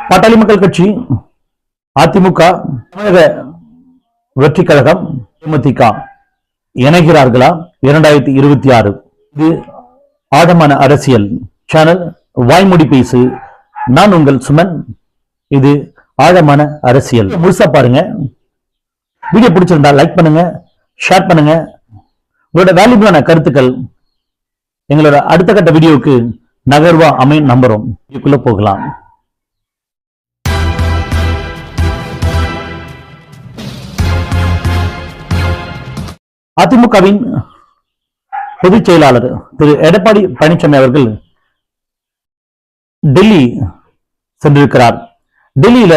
பாட்டாளி மக்கள் கட்சி, அதிமுக, தமிழக வெற்றி கழகம், தேமுதிக இணைகிறார்களா 2026? இது ஆழமான அரசியல் சேனல் வாய்மொழி பேசு. நான் உங்கள் சுமன். இது ஆழமான அரசியல். முழுசா பாருங்க. வீடியோ பிடிச்சிருந்தா லைக் பண்ணுங்க, ஷேர் பண்ணுங்க. உங்களோட வேல்யூபிளான கருத்துக்கள் எங்களோட அடுத்த கட்ட வீடியோவுக்கு நகர்வா அமையும் நம்புறோம். இதுக்குள்ள போகலாம். அதிமுகவின் பொதுச் செயலாளர் திரு எடப்பாடி பழனிசாமி அவர்கள் டெல்லி சென்றிருக்கிறார். டெல்லியில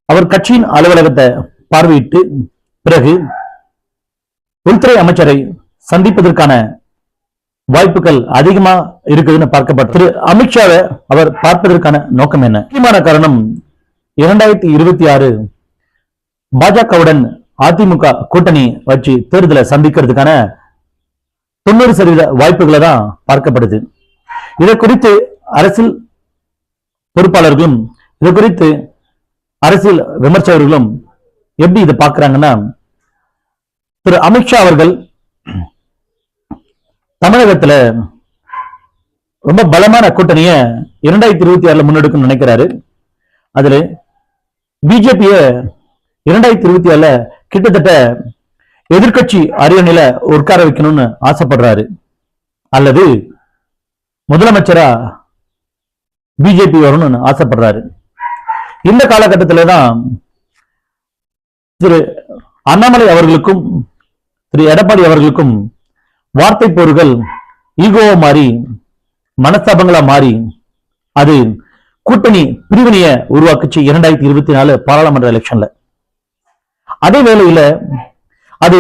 அவர் கட்சியின் அலுவலகத்தை பார்வையிட்டு பிறகு உள்துறை அமைச்சரை சந்திப்பதற்கான வாய்ப்புகள் அதிகமா இருக்குதுன்னு பார்க்கப்பட்ட திரு அமித்ஷாவை அவர் பார்ப்பதற்கான நோக்கம் என்ன? முக்கியமான காரணம் 2026 பாஜகவுடன் அதிமுக கூட்டணி வச்சு தேர்தலை சந்திக்கிறதுக்கான 90% வாய்ப்புகளை தான் பார்க்கப்படுது. இதை குறித்து அரசியல் பொறுப்பாளர்களும் இது குறித்து அரசியல் விமர்சகர்களும் எப்படி இதை பார்க்கிறாங்கன்னா, திரு அமித்ஷா அவர்கள் தமிழகத்துல ரொம்ப பலமான கூட்டணிய 2026 முன்னெடுக்கும் நினைக்கிறாரு. அதுல பிஜேபிய 2026 கிட்டத்தட்ட எதிர்கட்சி அரியணையில உட்கார வைக்கணும்னு ஆசைப்படுறாரு. அல்லது முதலமைச்சரா பிஜேபி வரணும்னு ஆசைப்படுறாரு. இந்த காலகட்டத்தில தான் திரு அண்ணாமலை அவர்களுக்கும் திரு எடப்பாடி அவர்களுக்கும் வார்த்தை போர்கள் ஈகோவா மாறி மனஸ்தாபங்களா மாறி அது கூட்டணி பிரிவினைய உருவாக்குச்சு 2024 பாராளுமன்ற எலெக்ஷன்ல. அதே வேளையில அது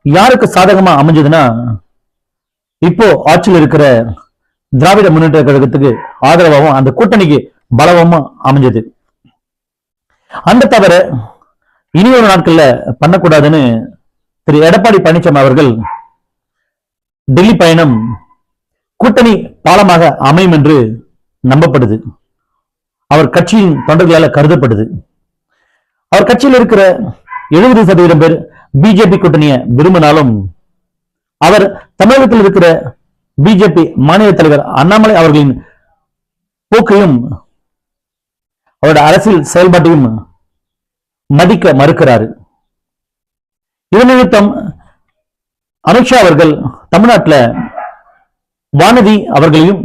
யாருக்கு சாதகமா அமைஞ்சதுன்னா, இப்போ ஆட்சியில் இருக்கிற திராவிட முன்னேற்ற கழகத்துக்கு ஆதரவாகவும் அந்த கூட்டணிக்கு பலவமும் அமைஞ்சது. அந்த தவிர இனி ஒரு நாட்கள்ல பண்ணக்கூடாதுன்னு திரு எடப்பாடி பழனிசாமி அவர்கள் டெல்லி பயணம் கூட்டணி பாலமாக அமையும் என்று நம்பப்படுது. அவர் கட்சியின் தொண்டர்களால கருதப்படுது. அவர் கட்சியில் இருக்கிற 70% பேர் பிஜேபி கூட்டணியை விரும்பினாலும் அவர் தமிழகத்தில் இருக்கிற பிஜேபி மாநில தலைவர் அண்ணாமலை அவர்களின் போக்கையும் அவருடைய அரசியல் செயல்பாட்டையும் மதிக்க மறுக்கிறார். இதன் நிமித்தம் அமித்ஷா அவர்கள் தமிழ்நாட்டில் வானதி அவர்களையும்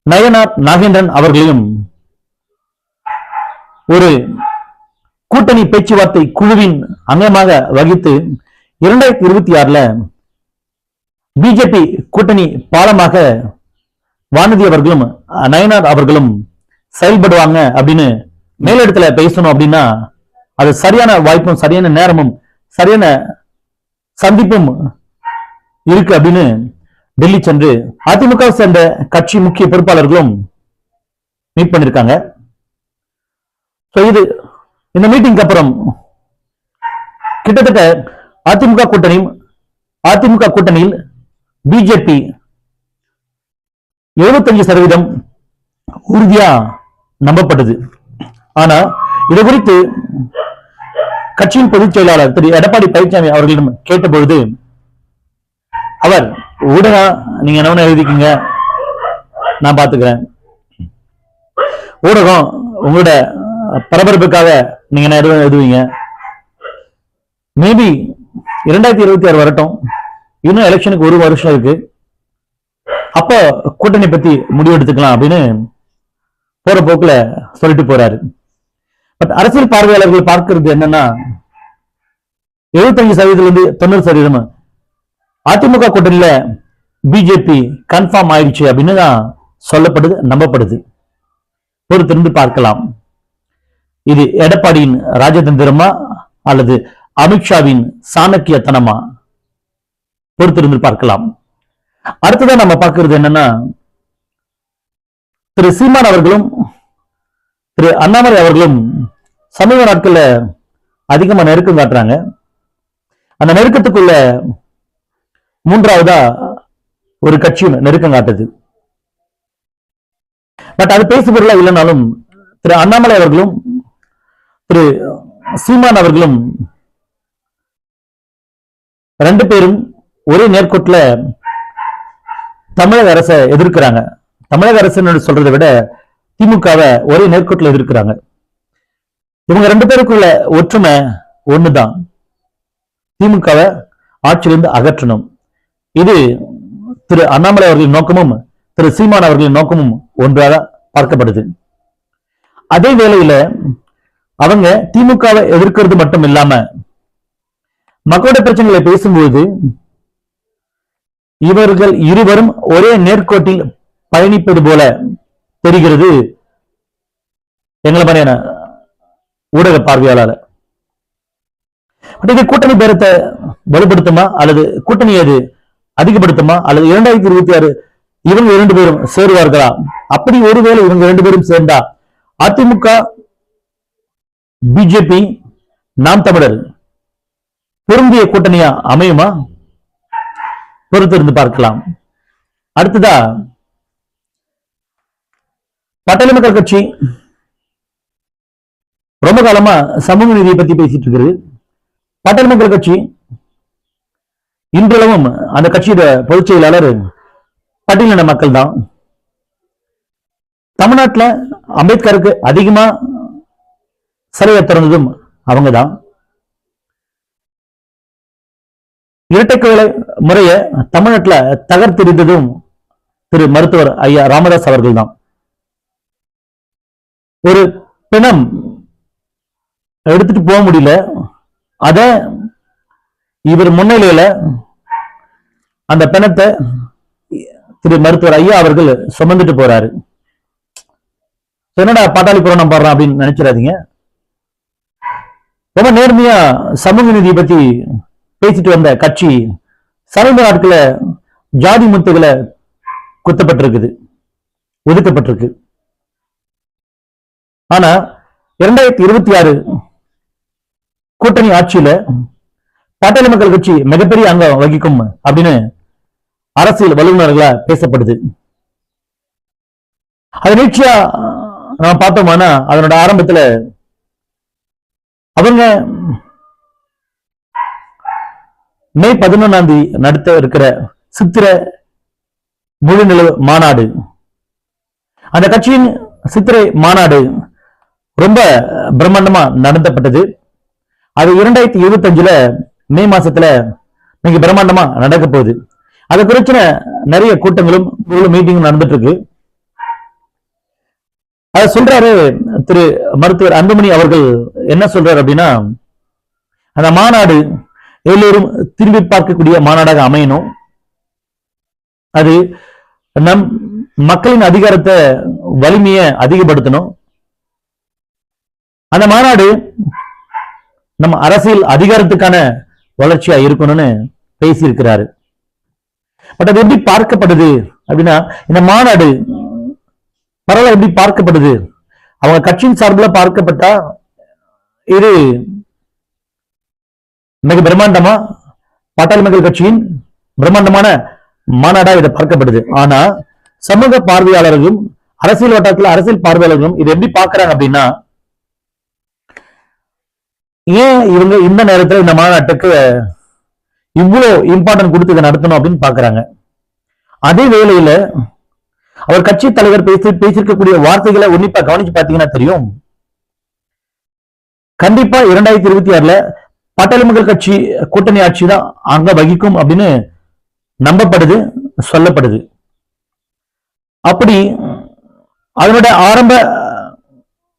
நயனார் நாகேந்திரன் அவர்களையும் ஒரு கூட்டணி பேச்சுவார்த்தை குழுவின் அங்கமாக வகித்து 2026 பிஜேபி கூட்டணி பாலமாக வானதி அவர்களும் நயனார் அவர்களும் செயல்படுவாங்க அப்படின்னு மேலிடத்துல பேசணும். அப்படின்னா அது சரியான வாய்ப்பும் சரியான நேரமும் சரியான சந்திப்பும் இருக்கு அப்படின்னு டெல்லி சென்று அதிமுக சேர்ந்த கட்சி முக்கிய பொறுப்பாளர்களும் மீட் பண்ணிருக்காங்க. இது இந்த மீட்டிங்க்கு அப்புறம் கிட்டத்தட்ட அதிமுக கூட்டணியில் பிஜேபி 75% உறுதியா நம்பப்பட்டது. ஆனா இது குறித்து கட்சியின் பொதுச் செயலாளர் திரு எடப்பாடி பழனிசாமி அவர்களிடம் கேட்டபொழுது அவர் ஊடகம் நீங்க என்ன எழுதிக்கீங்க, நான் பாத்துக்கிறேன். ஊடகம் உங்களோட பரபரப்புக்காக நீங்க என்ன எழுதுவீங்க. மேபி 2026 வரட்டும், இன்னும் எலெக்ஷனுக்கு 1 வருஷம் இருக்கு, அப்ப கூட்டணி பத்தி முடிவெடுத்துக்கலாம் அப்படின்னு போற போக்குல சொல்லிட்டு போறாரு. பட் அரசியல் பார்வையாளர்கள் பார்க்கிறது என்னன்னா, 75% 90% அதிமுக கூட்டணியில பிஜேபி கன்ஃபார்ம் ஆயிடுச்சு அப்படின்னு தான் சொல்லப்படுது, நம்பப்படுது. பொறுத்திருந்து பார்க்கலாம். இது எடப்பாடியின் ராஜதந்திரமா அல்லது அமித்ஷாவின் சாணக்கியத்தனமா? பொறுத்திருந்து பார்க்கலாம். அடுத்ததான் நம்ம பார்க்கிறது என்னன்னா, திரு சீமான் அவர்களும் திரு அண்ணாமலை அவர்களும் சமீப நாட்கள்ல அதிகமா நெருக்கம் காட்டுறாங்க. அந்த நெருக்கத்துக்குள்ள மூன்றாவதா ஒரு கட்சியும் நெருக்கம் காட்டுது. பட் அது பேசுபொருளா இல்லைனாலும் திரு அண்ணாமலை அவர்களும் திரு சீமான் அவர்களும் ரெண்டு பேரும் ஒரே நேர்கோட்டில் தமிழக அரசை எதிர்க்கிறாங்க. தமிழக அரசு சொல்றதை விட திமுகவை ஒரே நேர்கோட்டில் எதிர்க்கிறாங்க. இவங்க ரெண்டு பேருக்குள்ள ஒற்றுமை ஒண்ணுதான், திமுகவை ஆட்சியிலிருந்து அகற்றணும். இது திரு அண்ணாமலை அவர்களின் நோக்கமும் திரு சீமான் அவர்களின் நோக்கமும் ஒன்றாக பார்க்கப்படுது. அதே வேளையில அவங்க திமுகவை எதிர்க்கிறது மட்டும் இல்லாம மக்களோட பிரச்சனைகளை பேசும்போது இவர்கள் இருவரும் ஒரே நேர்கோட்டில் பயணிப்பது போல தெரிகிறது எங்களை மாதிரியான ஊடக பார்வையாளர். இது கூட்டணி பேரத்தை வலுப்படுத்துமா அல்லது கூட்டணி அது அதிகப்படுத்துமா அல்லது 2026 இவங்க இரண்டு பேரும் சேருவார்களா? அப்படி ஒருவேளை இவங்க ரெண்டு பேரும் சேர்ந்தா அதிமுக பிஜேபி நாம் தமிழர் பொருந்திய கூட்டணியா அமையுமா? பொறுத்திருந்து பார்க்கலாம். அடுத்ததா பாட்டாளி மக்கள் கட்சி ரொம்ப காலமா சமூக நீதியை பத்தி பேசிட்டு இருக்கிறது. பாட்டாளி மக்கள் கட்சி இன்றளவும் அந்த கட்சியோட பொதுச் செயலாளர் பட்டியலின மக்கள் தான். தமிழ்நாட்டில் அம்பேத்கருக்கு அதிகமா சிலையை திறந்ததும் அவங்கதான். இரட்டைக்கோள முறைய தமிழ்நாட்டில் தகர்த்தெறிந்ததும் திரு மருத்துவர் ஐயா ராமதாஸ் அவர்கள் தான். ஒரு பிணம் எடுத்துட்டு போக முடியல, அத இவர் முன்னிலையில அந்த பிணத்தை திரு மருத்துவர் ஐயா அவர்கள் சுமந்துட்டு போறாரு. என்னடா பாட்டாளி புராணம் பாடுறான் அப்படின்னு நினைச்சிடாதீங்க. ரொம்ப நேர்மையா சமூக நீதியை பத்தி பேசிட்டு வந்த கட்சி சமீப நாட்கள ஜாதி முத்துகளை குத்தப்பட்டிருக்குது, ஒதுக்கப்பட்டிருக்கு. ஆனா 2026 கூட்டணி ஆட்சியில பாட்டாளி மக்கள் கட்சி மிகப்பெரிய அங்கம் வகிக்கும் அப்படின்னு அரசியல் வல்லுநர்களா பேசப்படுது. அது நிச்சயா நம்ம பார்த்தோம்னா அதனோட ஆரம்பத்துல அவங்க மே 11 நடத்த இருக்கிற சித்திர முழுநிலவு மாநாடு, அந்த கட்சியின் சித்திரை மாநாடு ரொம்ப பிரம்மாண்டமா நடத்தப்பட்டது. அது 2025 மே மாசத்துல மிக பிரம்மாண்டமா நடக்க போகுது. அது குறிச்ச நிறைய கூட்டங்களும் மீட்டிங்கும் நடந்துட்டு இருக்கு. அத சொல்றாரு திரு மருத்துவர் அன்புமணி அவர்கள். என்ன சொல்றாரு அப்படின்னா, அந்த மாநாடு எல்லோரும் திரும்பி பார்க்கக்கூடிய மாநாடாக அமையணும். அது நம் மக்களின் அதிகாரத்தை வலிமையை அதிகப்படுத்தணும். அந்த மாநாடு நம்ம அரசியல் அதிகாரத்துக்கான வளர்ச்சியா இருக்கணும்னு பேசியிருக்கிறாரு. பட் அது எப்படி பார்க்கப்படுது அப்படின்னா, இந்த மாநாடு பரவாயில்ல எப்படி பார்க்கப்படுது? அவங்க கட்சியின் சார்பில் பார்க்கப்பட்டா இது மிக பிரம்மாண்டமா பாட்டாளி மக்கள் கட்சியின் பிரம்மாண்டமான மாநாடா இதை பார்க்கப்படுது. ஆனா சமூக பார்வையாளர்களும் அரசியல் வட்டாரத்தில் அரசியல் பார்வையாளர்களும் இதை எப்படி பார்க்கறாங்க அப்படின்னா, ஏன் இவங்க இந்த நேரத்தில் இந்த மாநாட்டுக்கு இவ்வளவு இம்பார்ட்டன்ட் கொடுத்து இதை நடத்தணும் அப்படின்னு பாக்குறாங்க. அதே வேளையில அவர் கட்சி தலைவர் பேசியிருக்கக்கூடிய வார்த்தைகளை உன்னிப்பா கவனிச்சு பார்த்தீங்கன்னா தெரியும். கண்டிப்பா 2026 பாட்டாளி மக்கள் கட்சி கூட்டணி ஆட்சி தான் அங்க வகிக்கும் அப்படின்னு நம்பப்படுது, சொல்லப்படுது. அப்படி அதனுடைய ஆரம்ப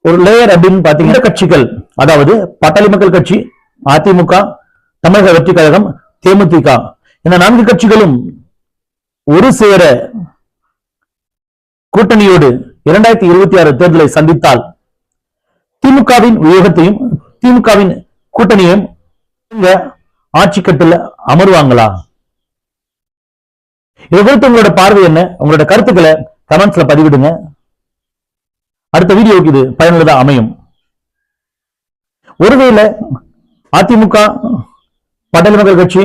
ஒரு லேயர் அப்படின்னு பாத்தீங்கன்னா கட்சிகள், அதாவது பாட்டாளி மக்கள் கட்சி, அதிமுக, தமிழக வெற்றி கழகம், தேமுதிக, இந்த 4 கட்சிகளும் ஒரு சேர கூட்டணியோடு 2026 தேர்தலை சந்தித்தால் திமுகவின் வியூகத்தையும் திமுகவின் கூட்டணியையும் ஆட்சி கட்டில அமர்வாங்களா? இதை குறித்து உங்களோட பார்வை என்ன? உங்களோட கருத்துக்களை கமெண்ட்ஸ்ல பதிவிடுங்க. அடுத்த வீடியோவுக்கு இது பயனுள்ளதா அமையும். ஒருவேளை அதிமுக, பாட்டாளி மக்கள் கட்சி,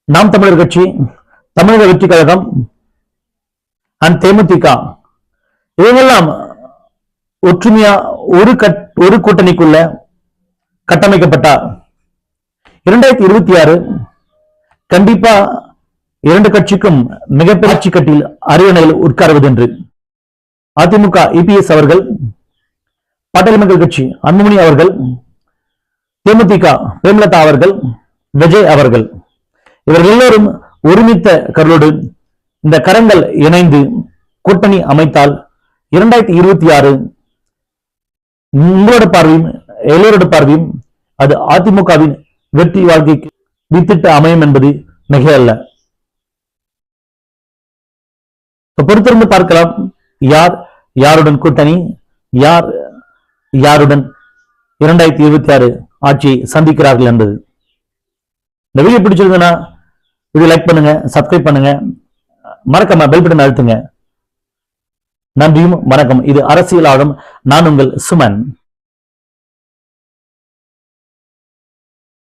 நாம் தமிழர் கட்சி, தமிழக வெற்றி கழகம் அண்ட் தேமுதிக இவங்கெல்லாம் ஒற்றுமையா ஒரு கூட்டணிக்குள்ள கட்டமைக்கப்பட்டா 2026 கண்டிப்பா இரண்டு கட்சிக்கும் மிகப்பெரிய ஆட்சி கட்டில் அரியணையில் உட்காருவது என்று அதிமுக இபிஎஸ் அவர்கள், பாட்டாளி மக்கள் கட்சி அன்புமணி அவர்கள், தேமுதிக பிரேமலதா அவர்கள், விஜய் அவர்கள், இவர்கள் எல்லோரும் ஒருமித்த கருளோடு இந்த கரங்கள் இணைந்து கூட்டணி அமைத்தால் 2026 உங்களோட பார்வையும் எல்லோரோட பார்வையும் அது அதிமுகவின் வெற்றி வாழ்க்கைக்கு வித்திட்டு அமையும் என்பது மிக அல்ல. பொறுத்திருந்து பார்க்கலாம் யார் யாருடன் கூட்டணி, யார் யாருடன் 2026 ஆட்சியை சந்திக்கிறார்கள் என்பது. இந்த வீடியோ பிடிச்சிருந்ததுன்னா வீடியோ லைக் பண்ணுங்க, சப்ஸ்கிரைப் பண்ணுங்க, மறக்காம பெல் பட்டன் அழுத்துங்க. நன்றியும் வணக்கம். இது அரசியல் ஆழம். நான் உங்கள் சுமன்.